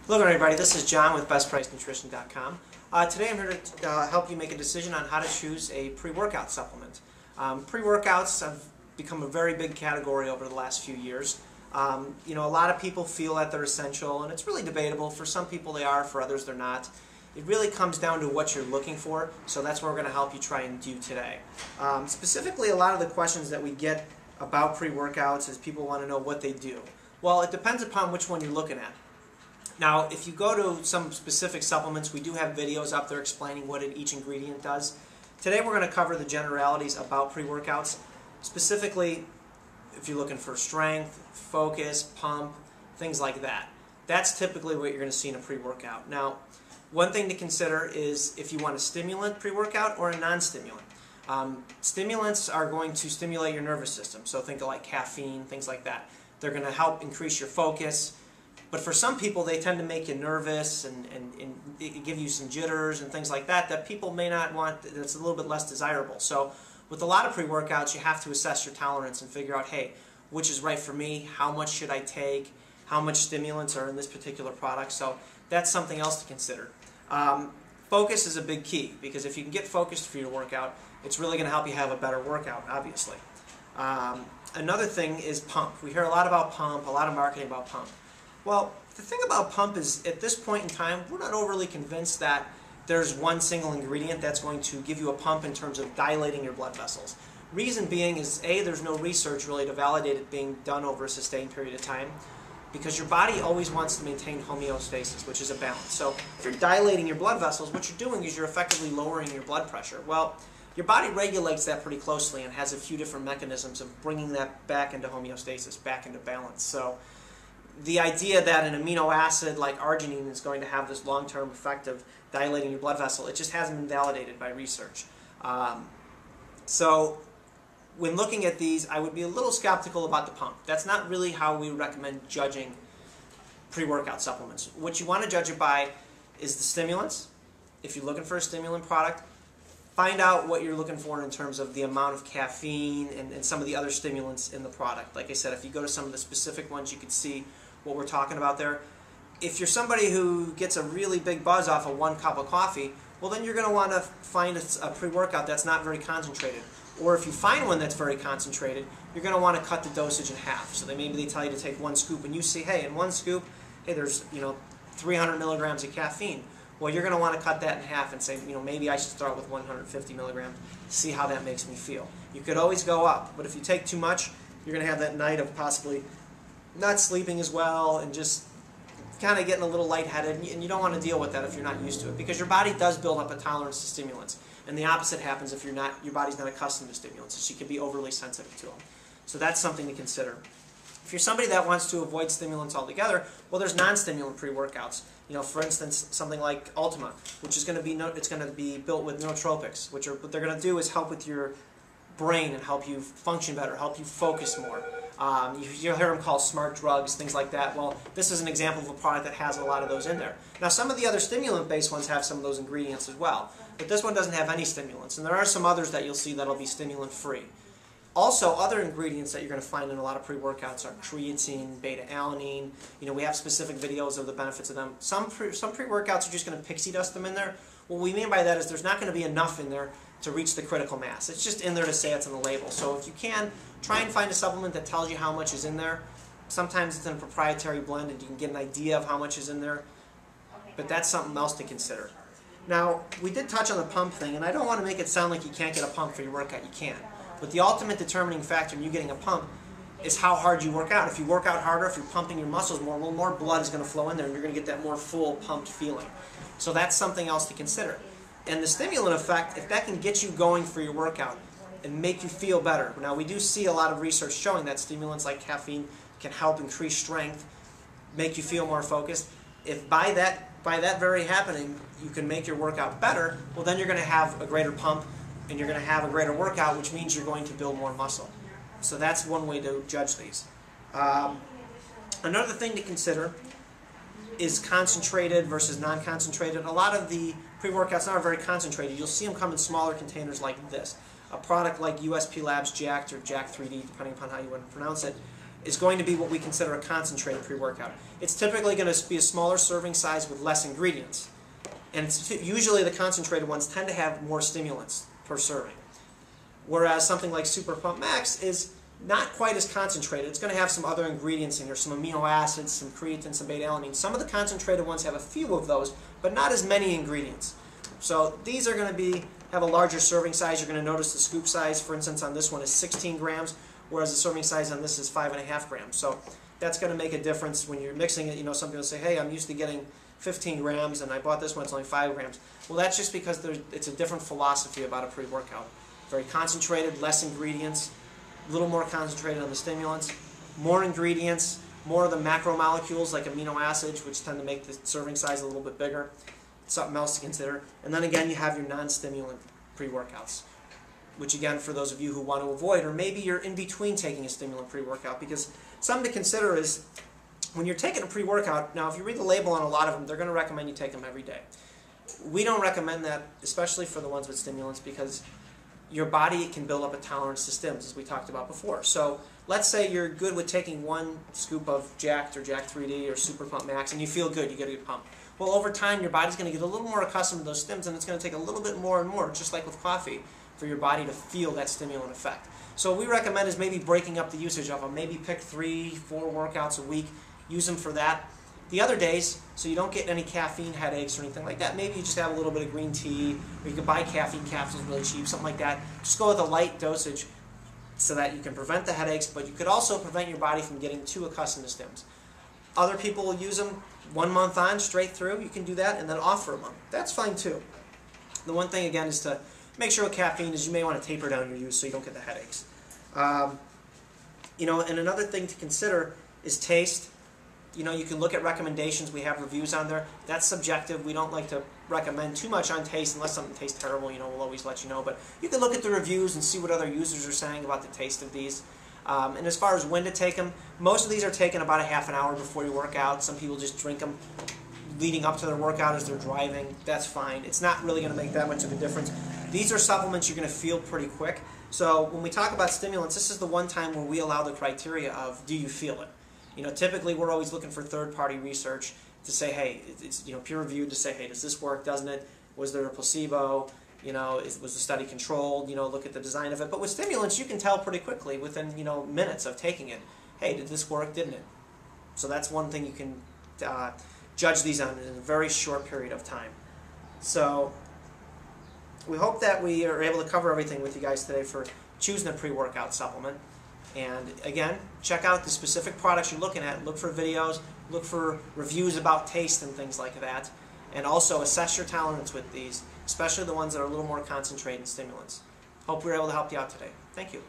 Hello everybody, this is John with BestPriceNutrition.com. Today I'm here to help you make a decision on how to choose a pre-workout supplement. Pre-workouts have become a very big category over the last few years. A lot of people feel that they're essential, and it's really debatable. For some people they are, for others they're not. It really comes down to what you're looking for, so that's what we're going to help you try and do today. Specifically, a lot of the questions that we get about pre-workouts is people want to know what they do. Well, it depends upon which one you're looking at. Now, if you go to some specific supplements, we do have videos up there explaining what each ingredient does. Today we're going to cover the generalities about pre-workouts. Specifically, if you're looking for strength, focus, pump, things like that. That's typically what you're going to see in a pre-workout. Now, one thing to consider is if you want a stimulant pre-workout or a non-stimulant. Stimulants are going to stimulate your nervous system, so think of like caffeine, things like that. They're going to help increase your focus. But for some people, they tend to make you nervous and give you some jitters and things like that people may not want, that's a little bit less desirable. So with a lot of pre-workouts, you have to assess your tolerance and figure out, hey, which is right for me, how much should I take, how much stimulants are in this particular product. So that's something else to consider. Focus is a big key, because if you can get focused for your workout, it's really going to help you have a better workout, obviously. Another thing is pump. We hear a lot about pump, a lot of marketing about pump. Well, the thing about pump is, at this point in time, we're not overly convinced that there's one single ingredient that's going to give you a pump in terms of dilating your blood vessels. Reason being is, A, there's no research really to validate it being done over a sustained period of time, because your body always wants to maintain homeostasis, which is a balance. So if you're dilating your blood vessels, what you're doing is you're effectively lowering your blood pressure. Well, your body regulates that pretty closely and has a few different mechanisms of bringing that back into homeostasis, back into balance. So the idea that an amino acid like arginine is going to have this long-term effect of dilating your blood vessel, it just hasn't been validated by research. So when looking at these, I would be a little skeptical about the pump. That's not really how we recommend judging pre-workout supplements. What you want to judge it by is the stimulants. If you're looking for a stimulant product, find out what you're looking for in terms of the amount of caffeine and some of the other stimulants in the product. Like I said, if you go to some of the specific ones, you can see what we're talking about there. If you're somebody who gets a really big buzz off of 1 cup of coffee, well then you're going to want to find a pre-workout that's not very concentrated. Or if you find one that's very concentrated, you're going to want to cut the dosage in half. So maybe they tell you to take 1 scoop, and you see, hey, in 1 scoop, hey, there's 300 milligrams of caffeine. Well, you're going to want to cut that in half and say, maybe I should start with 150 milligrams, see how that makes me feel. You could always go up, but if you take too much, you're going to have that night of possibly not sleeping as well and just kind of getting a little lightheaded, and you don't want to deal with that if you're not used to it, because your body does build up a tolerance to stimulants, and the opposite happens if your body's not accustomed to stimulants, so you can be overly sensitive to them. So that's something to consider. If you're somebody that wants to avoid stimulants altogether, well, there's non-stimulant pre-workouts. For instance, something like Ultima, which is going to be built with nootropics, which what they're going to do is help with your brain and help you function better, help you focus more. You'll hear them called smart drugs, things like that. Well, this is an example of a product that has a lot of those in there. Now, some of the other stimulant-based ones have some of those ingredients as well, but this one doesn't have any stimulants, and there are some others that you'll see that'll be stimulant-free. Also, other ingredients that you're going to find in a lot of pre-workouts are creatine, beta-alanine. We have specific videos of the benefits of them. Some pre-workouts are just going to pixie dust them in there. What we mean by that is there's not going to be enough in there to reach the critical mass. It's just in there to say it's on the label. So if you can, try and find a supplement that tells you how much is in there. Sometimes it's in a proprietary blend and you can get an idea of how much is in there, but that's something else to consider. Now, we did touch on the pump thing, and I don't want to make it sound like you can't get a pump for your workout. You can. But the ultimate determining factor in you getting a pump is how hard you work out. If you work out harder, if you're pumping your muscles more, well, more blood is going to flow in there, and you're going to get that more full pumped feeling. So that's something else to consider. And the stimulant effect, if that can get you going for your workout and make you feel better. Now, we do see a lot of research showing that stimulants like caffeine can help increase strength, make you feel more focused. If by that very happening, you can make your workout better, well, then you're going to have a greater pump, and you're going to have a greater workout, which means you're going to build more muscle. So that's one way to judge these. Another thing to consider is concentrated versus non-concentrated. A lot of the pre-workouts now are very concentrated. You'll see them come in smaller containers like this. A product like USP Labs Jacked or Jack 3D, depending upon how you want to pronounce it, is going to be what we consider a concentrated pre-workout. It's typically going to be a smaller serving size with less ingredients. And usually the concentrated ones tend to have more stimulants per serving. Whereas something like Super Pump Max is not quite as concentrated. It's going to have some other ingredients in here, some amino acids, some creatine, some beta-alanine. Some of the concentrated ones have a few of those, but not as many ingredients. So these are going to have a larger serving size. You're going to notice the scoop size, for instance, on this one is 16 grams, whereas the serving size on this is 5.5 grams. So that's going to make a difference when you're mixing it. You know, some people say, hey, I'm used to getting 15 grams, and I bought this one, it's only 5 grams. Well, that's just because it's a different philosophy about a pre-workout. Very concentrated, less ingredients, a little more concentrated on the stimulants, more ingredients, more of the macromolecules like amino acids, which tend to make the serving size a little bit bigger. Something else to consider. And then again, you have your non-stimulant pre-workouts, which again, for those of you who want to avoid, or maybe you're in between taking a stimulant pre-workout, because something to consider is when you're taking a pre-workout, now if you read the label on a lot of them, they're going to recommend you take them every day. We don't recommend that, especially for the ones with stimulants, because your body can build up a tolerance to stims, as we talked about before. So let's say you're good with taking 1 scoop of Jacked or Jack 3D or Super Pump Max, and you feel good, you get a good pump. Well, over time, your body's going to get a little more accustomed to those stims, and it's going to take a little bit more and more, just like with coffee, for your body to feel that stimulant effect. So what we recommend is maybe breaking up the usage of them. Maybe pick 3, 4 workouts a week, use them for that. The other days, so you don't get any caffeine headaches or anything like that, maybe you just have a little bit of green tea, or you can buy caffeine capsules really cheap, something like that. Just go with a light dosage so that you can prevent the headaches, but you could also prevent your body from getting too accustomed to stims. Other people will use them 1 month on, straight through. You can do that, and then off for a month. That's fine too. The one thing, again, is to make sure with caffeine is you may want to taper down your use so you don't get the headaches. You know, and another thing to consider is taste. You know, you can look at recommendations. We have reviews on there. That's subjective. We don't like to recommend too much on taste unless something tastes terrible. You know, we'll always let you know. But you can look at the reviews and see what other users are saying about the taste of these. And as far as when to take them, most of these are taken about a half an hour before you work out. Some people just drink them leading up to their workout as they're driving. That's fine. It's not really going to make that much of a difference. These are supplements you're going to feel pretty quick. So when we talk about stimulants, this is the one time where we allow the criteria of, do you feel it? You know, typically we're always looking for third-party research to say, hey, it's, you know, peer-reviewed, to say, hey, does this work, doesn't it? Was there a placebo? You know, was the study controlled? You know, look at the design of it. But with stimulants, you can tell pretty quickly, within, you know, minutes of taking it, hey, did this work, didn't it? So that's one thing you can judge these on in a very short period of time. So we hope that we are able to cover everything with you guys today for choosing a pre-workout supplement. And again, check out the specific products you're looking at. Look for videos, look for reviews about taste and things like that. And also assess your tolerance with these, especially the ones that are a little more concentrated in stimulants. Hope we were able to help you out today. Thank you.